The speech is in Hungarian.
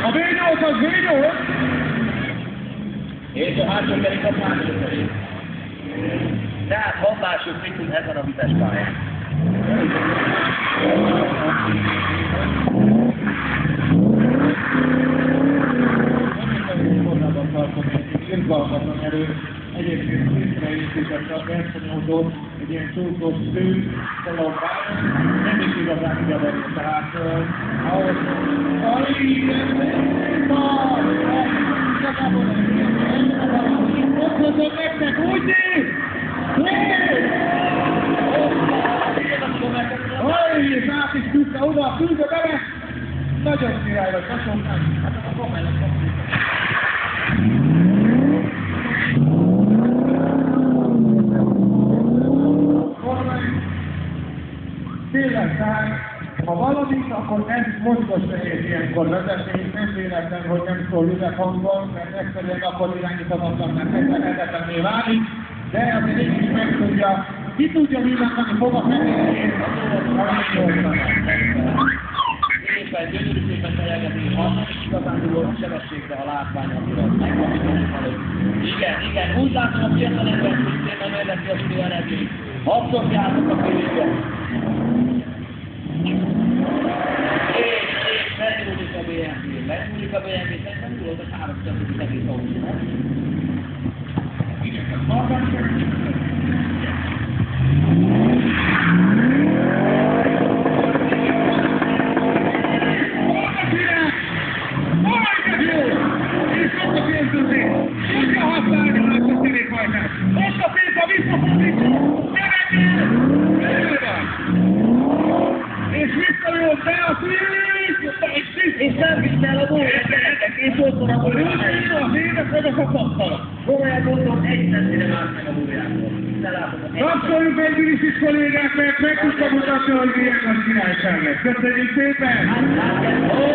A V8 az V8! És a hátsó kerék az második kerék. Tehát hablássuk mit tud ezen a vites pályán. Korábban tartom egy irgalmatlan erő. Egyébként létreépített a versenyautót, egy ilyen csúszós szűk, szalagváros, nem is igazán ideverő, tehát ahhoz, ott hozom nektek, úgy néz! És át is tűzte oda a fűző bele! Nagyon király vagy, hasonlán! Hát a kommellet tényleg, tehát ha valamit, akkor nem mozgos nehéz ilyenkor vezetni, nem véletlen, hogy nem szól üveghangon, mert egyszerűen akkor irányítatlan, mert meglehetetlenné válik, de azért én is megtudja, ki tudja villantani fog a fennéjét, Éppen gyönyörű szépen teljegetni, ha nem is igazán dugó sebességre a látvány, amire megmondítani előtt. Igen, úgy látom a fiatal ember szintén nem érdekli az idő eredményt. Abszolvjátok a kéréket. És megnyúlik a BMW, szerintem mi volt a 300 egész autó. igen, magas, És nem visztel a bójátok, és ott van a bójátok. Komolyan mondom, egy centire vált meg a bójátok. Kapcsoljuk egy Griffith kollégát, mert meg tudtam mutatni, hogy milyen nagy királyság lesz. Köszönjük szépen!